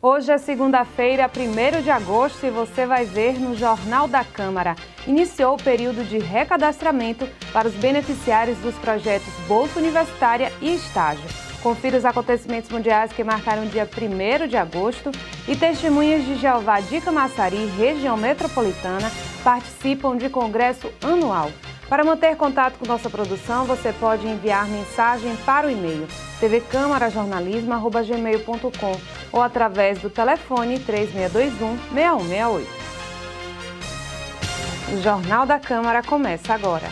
Hoje é segunda-feira, 1º de agosto, e você vai ver no Jornal da Câmara. Iniciou o período de recadastramento para os beneficiários dos projetos Bolsa Universitária e Estágio. Confira os acontecimentos mundiais que marcaram o dia 1º de agosto e Testemunhas de Jeová de Camaçari, região metropolitana, participam de congresso anual. Para manter contato com nossa produção, você pode enviar mensagem para o e-mail tvcamarajornalismo@gmail.com ou através do telefone 3621-6168. O Jornal da Câmara começa agora.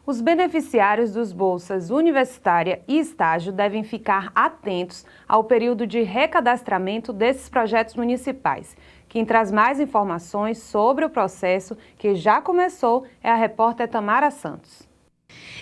Os beneficiários dos bolsas universitária e estágio devem ficar atentos ao período de recadastramento desses projetos municipais. Quem traz mais informações sobre o processo, que já começou, é a repórter Tamara Santos.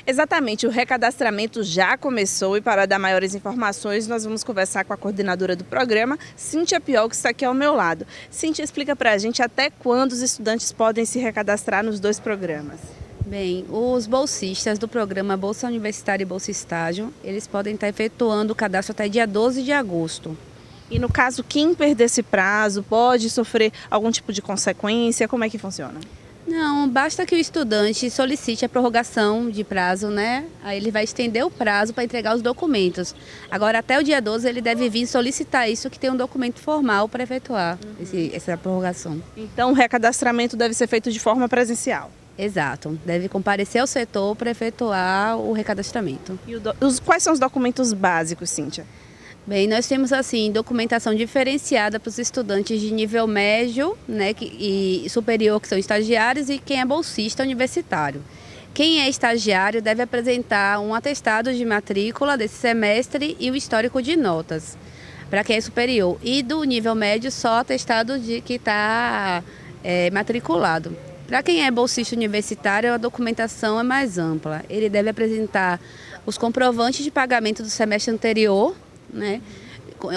Exatamente, o recadastramento já começou e para dar maiores informações nós vamos conversar com a coordenadora do programa, Cíntia Piol, que está aqui ao meu lado. Cíntia, explica para a gente até quando os estudantes podem se recadastrar nos dois programas. Bem, os bolsistas do programa Bolsa Universitária e Bolsa Estágio, eles podem estar efetuando o cadastro até dia 12 de agosto. E no caso, quem perder esse prazo pode sofrer algum tipo de consequência? Como é que funciona? Não, basta que o estudante solicite a prorrogação de prazo, né? Aí ele vai estender o prazo para entregar os documentos. Agora, até o dia 12, ele deve vir solicitar isso, que tem um documento formal para efetuar essa prorrogação. Então, o recadastramento deve ser feito de forma presencial? Exato, deve comparecer ao setor para efetuar o recadastramento. E quais são os documentos básicos, Cíntia? Bem, nós temos assim documentação diferenciada para os estudantes de nível médio, né, e superior, que são estagiários, e quem é bolsista universitário. Quem é estagiário deve apresentar um atestado de matrícula desse semestre e o histórico de notas. Para quem é superior e do nível médio, só atestado de que está matriculado. Para quem é bolsista universitário, a documentação é mais ampla. Ele deve apresentar os comprovantes de pagamento do semestre anterior, né?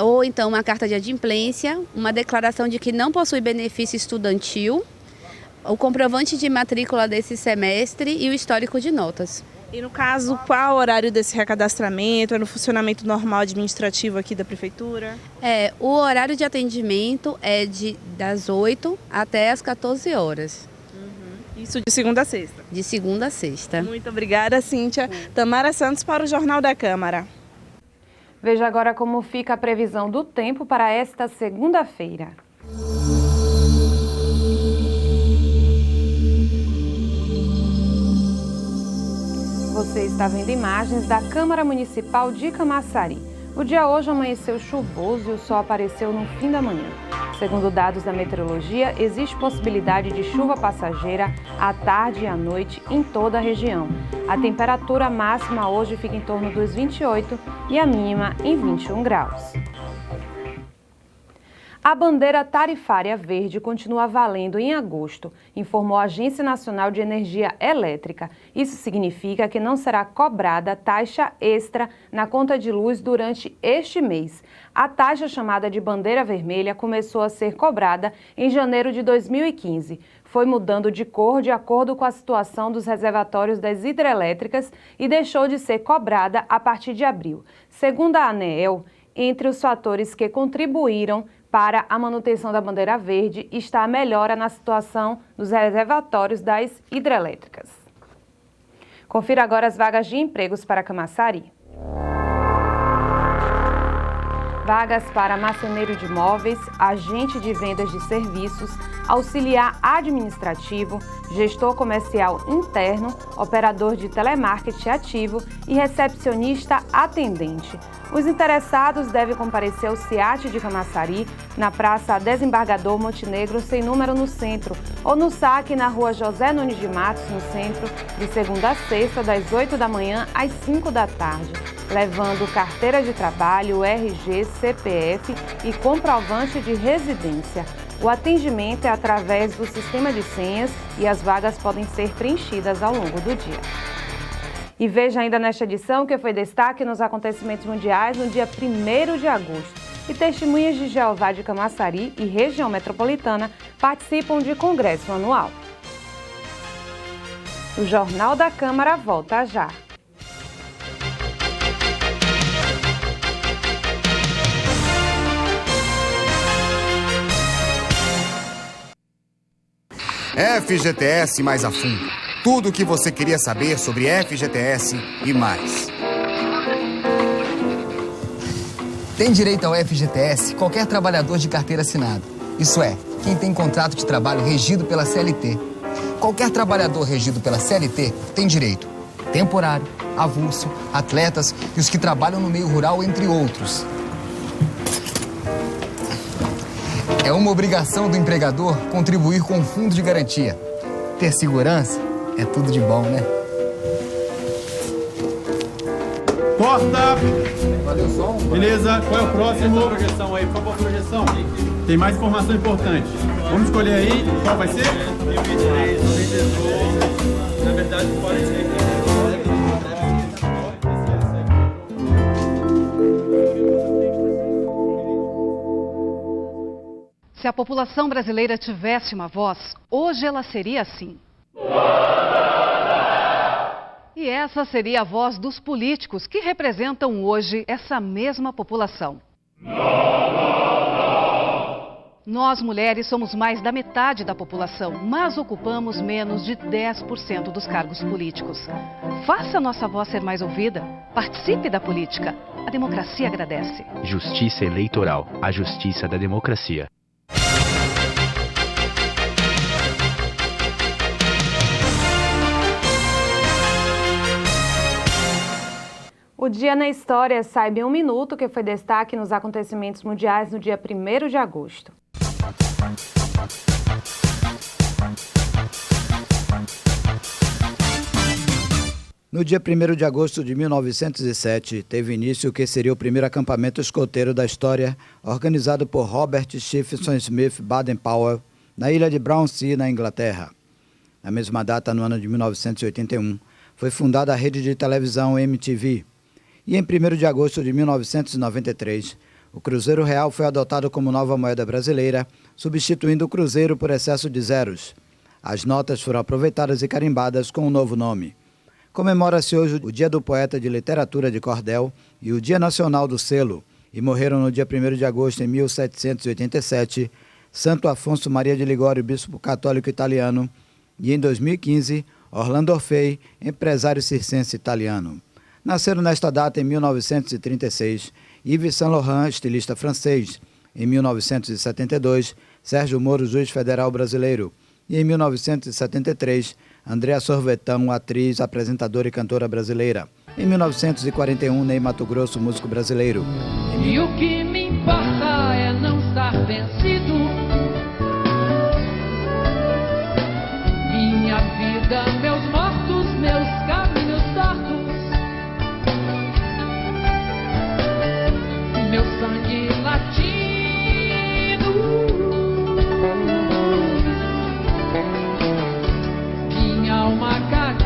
Ou então uma carta de adimplência, uma declaração de que não possui benefício estudantil, o comprovante de matrícula desse semestre e o histórico de notas. E no caso, qual o horário desse recadastramento? É no funcionamento normal administrativo aqui da Prefeitura? O horário de atendimento é das 8 até as 14 horas. Isso de segunda a sexta? De segunda a sexta. Muito obrigada, Cíntia. Tamara Santos para o Jornal da Câmara. Veja agora como fica a previsão do tempo para esta segunda-feira. Você está vendo imagens da Câmara Municipal de Camaçari. O dia hoje amanheceu chuvoso e o sol apareceu no fim da manhã. Segundo dados da meteorologia, existe possibilidade de chuva passageira à tarde e à noite em toda a região. A temperatura máxima hoje fica em torno dos 28 e a mínima em 21 graus. A bandeira tarifária verde continua valendo em agosto, informou a Agência Nacional de Energia Elétrica. Isso significa que não será cobrada taxa extra na conta de luz durante este mês. A taxa chamada de bandeira vermelha começou a ser cobrada em janeiro de 2015. Foi mudando de cor de acordo com a situação dos reservatórios das hidrelétricas e deixou de ser cobrada a partir de abril. Segundo a ANEEL, entre os fatores que contribuíram para a manutenção da bandeira verde está a melhora na situação dos reservatórios das hidrelétricas. Confira agora as vagas de empregos para Camaçari. Vagas para marceneiro de móveis, agente de vendas de serviços, auxiliar administrativo, gestor comercial interno, operador de telemarketing ativo e recepcionista atendente. Os interessados devem comparecer ao CIAT de Camaçari, na Praça Desembargador Montenegro, sem número no centro, ou no SAC na Rua José Nunes de Matos, no centro, de segunda a sexta, das 8 da manhã às 5 da tarde, levando carteira de trabalho, RG, CPF e comprovante de residência. O atendimento é através do sistema de senhas e as vagas podem ser preenchidas ao longo do dia. E veja ainda nesta edição que foi destaque nos acontecimentos mundiais no dia 1º de agosto. E testemunhas de Jeová de Camaçari e região metropolitana participam de congresso anual. O Jornal da Câmara volta já. FGTS mais a fundo. Tudo o que você queria saber sobre FGTS e mais. Tem direito ao FGTS qualquer trabalhador de carteira assinada. Isso é, quem tem contrato de trabalho regido pela CLT. Qualquer trabalhador regido pela CLT tem direito. Temporário, avulso, atletas e os que trabalham no meio rural, entre outros. É uma obrigação do empregador contribuir com o fundo de garantia. Ter segurança é tudo de bom, né? Porta! Valeu, som. Beleza, qual é o próximo? Projeção aí, por favor, projeção. Tem mais informação importante. Vamos escolher aí, qual vai ser? 2023, 2018. Na verdade, pode ser. Se a população brasileira tivesse uma voz, hoje ela seria assim. E essa seria a voz dos políticos que representam hoje essa mesma população. Nós, mulheres, somos mais da metade da população, mas ocupamos menos de 10% dos cargos políticos. Faça nossa voz ser mais ouvida. Participe da política. A democracia agradece. Justiça eleitoral. A justiça da democracia. O Dia na História saiba em um minuto que foi destaque nos acontecimentos mundiais no dia 1º de agosto. No dia 1º de agosto de 1907, teve início o que seria o primeiro acampamento escoteiro da história, organizado por Robert Stephenson Smith Baden-Powell, na ilha de Brownsea, na Inglaterra. Na mesma data, no ano de 1981, foi fundada a rede de televisão MTV. E em 1º de agosto de 1993, o Cruzeiro Real foi adotado como nova moeda brasileira, substituindo o Cruzeiro por excesso de zeros. As notas foram aproveitadas e carimbadas com um novo nome. Comemora-se hoje o Dia do Poeta de Literatura de Cordel e o Dia Nacional do Selo, e morreram no dia 1º de agosto de 1787, Santo Afonso Maria de Ligório, bispo católico italiano, e em 2015, Orlando Orfei, empresário circense italiano. Nasceram nesta data, em 1936, Yves Saint Laurent, estilista francês. Em 1972, Sérgio Moro, juiz federal brasileiro. E em 1973, Andréa Sorvetão, atriz, apresentadora e cantora brasileira. Em 1941, Ney Matogrosso, músico brasileiro. E o que me importa é não estar vencido. Minha vida, meus mortos, meus caminhos tortos. Meu sangue latino. Minha alma cativa.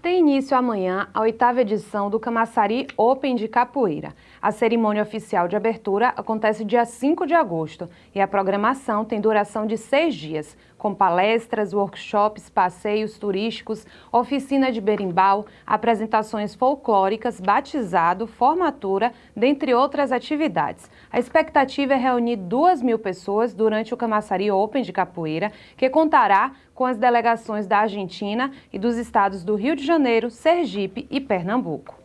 Tem início amanhã a 8ª edição do Camaçari Open de Capoeira. A cerimônia oficial de abertura acontece dia 5 de agosto e a programação tem duração de 6 dias, com palestras, workshops, passeios turísticos, oficina de berimbau, apresentações folclóricas, batizado, formatura, dentre outras atividades. A expectativa é reunir 2.000 pessoas durante o Camaçari Open de Capoeira, que contará com as delegações da Argentina e dos estados do Rio de Janeiro, Sergipe e Pernambuco.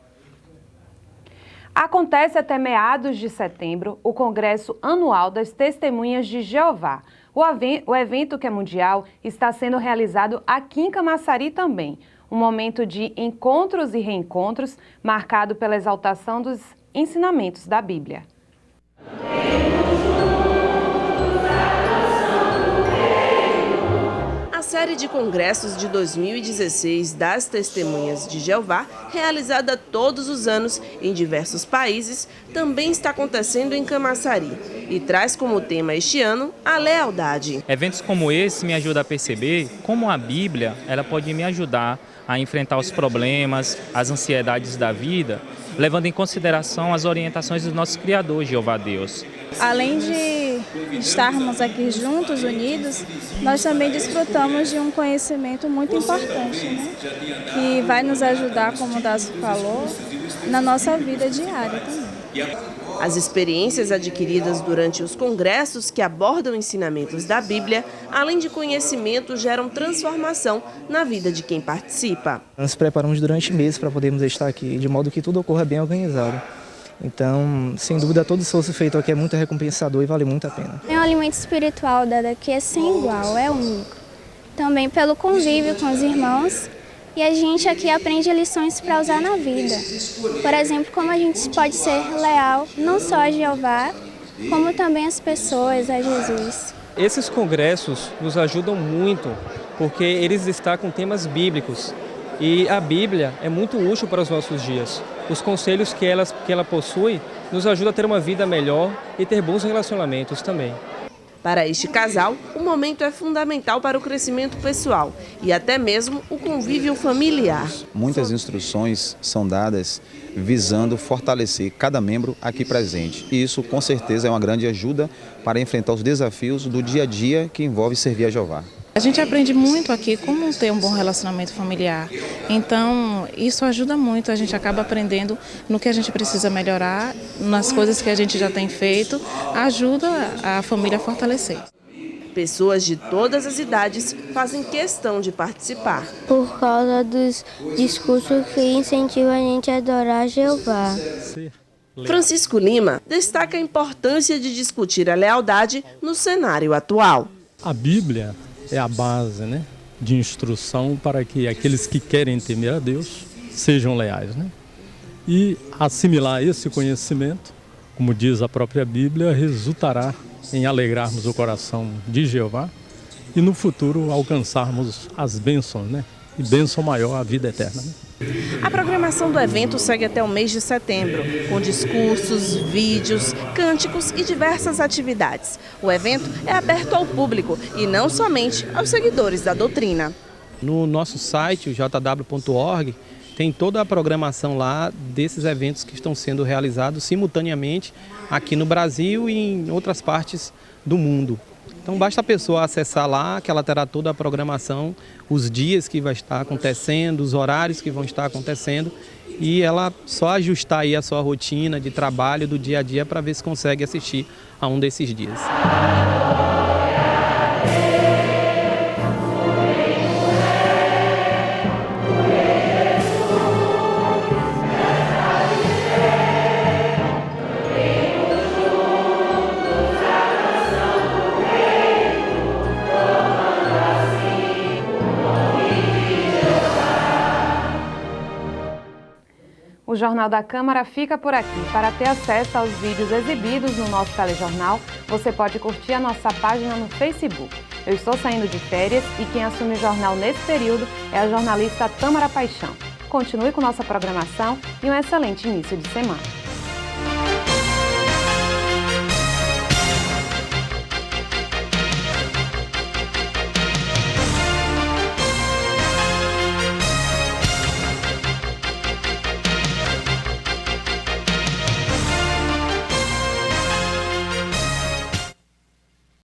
Acontece até meados de setembro o Congresso Anual das Testemunhas de Jeová. O evento, que é mundial, está sendo realizado aqui em Camaçari também. Um momento de encontros e reencontros, marcado pela exaltação dos ensinamentos da Bíblia. série de congressos de 2016 das Testemunhas de Jeová, realizada todos os anos em diversos países, também está acontecendo em Camaçari e traz como tema este ano a lealdade. Eventos como esse me ajudam a perceber como a Bíblia ela pode me ajudar a enfrentar os problemas, as ansiedades da vida, levando em consideração as orientações do nosso Criador, Jeová Deus. Além de estarmos aqui juntos, unidos, nós também desfrutamos de um conhecimento muito importante, né? Que vai nos ajudar, como o Dacio falou, na nossa vida diária também. As experiências adquiridas durante os congressos que abordam ensinamentos da Bíblia, além de conhecimento, geram transformação na vida de quem participa. Nós preparamos durante meses para podermos estar aqui, de modo que tudo ocorra bem organizado. Então, sem dúvida, todo esforço feito aqui é muito recompensador e vale muito a pena. É um alimento espiritual dado aqui é sem igual, é único. Também pelo convívio com os irmãos. E a gente aqui aprende lições para usar na vida. Por exemplo, como a gente pode ser leal não só a Jeová, como também às pessoas, a Jesus. Esses congressos nos ajudam muito, porque eles destacam temas bíblicos. E a Bíblia é muito útil para os nossos dias. Os conselhos que ela possui nos ajudam a ter uma vida melhor e ter bons relacionamentos também. Para este casal, o momento é fundamental para o crescimento pessoal e até mesmo o convívio familiar. Muitas instruções são dadas visando fortalecer cada membro aqui presente. E isso, com certeza, é uma grande ajuda para enfrentar os desafios do dia a dia que envolve servir a Jeová. A gente aprende muito aqui como ter um bom relacionamento familiar. Então, isso ajuda muito. A gente acaba aprendendo no que a gente precisa melhorar, nas coisas que a gente já tem feito, ajuda a família a fortalecer. Pessoas de todas as idades fazem questão de participar. Por causa dos discursos que incentivam a gente a adorar Jeová. Francisco Lima destaca a importância de discutir a lealdade no cenário atual. A Bíblia é a base, né, de instrução para que aqueles que querem temer a Deus sejam leais, né? E assimilar esse conhecimento, como diz a própria Bíblia, resultará em alegrarmos o coração de Jeová e no futuro alcançarmos as bênçãos, né? E bênção maior, a vida eterna, né? A programação do evento segue até o mês de setembro, com discursos, vídeos, cânticos e diversas atividades. O evento é aberto ao público e não somente aos seguidores da doutrina. No nosso site, o jw.org, tem toda a programação lá desses eventos que estão sendo realizados simultaneamente aqui no Brasil e em outras partes do mundo. Então basta a pessoa acessar lá, que ela terá toda a programação, os dias que vai estar acontecendo, os horários que vão estar acontecendo e ela só ajustar aí a sua rotina de trabalho do dia a dia para ver se consegue assistir a um desses dias. O Jornal da Câmara fica por aqui. Para ter acesso aos vídeos exibidos no nosso telejornal, você pode curtir a nossa página no Facebook. Eu estou saindo de férias e quem assume o jornal nesse período é a jornalista Tâmara Paixão. Continue com nossa programação e um excelente início de semana.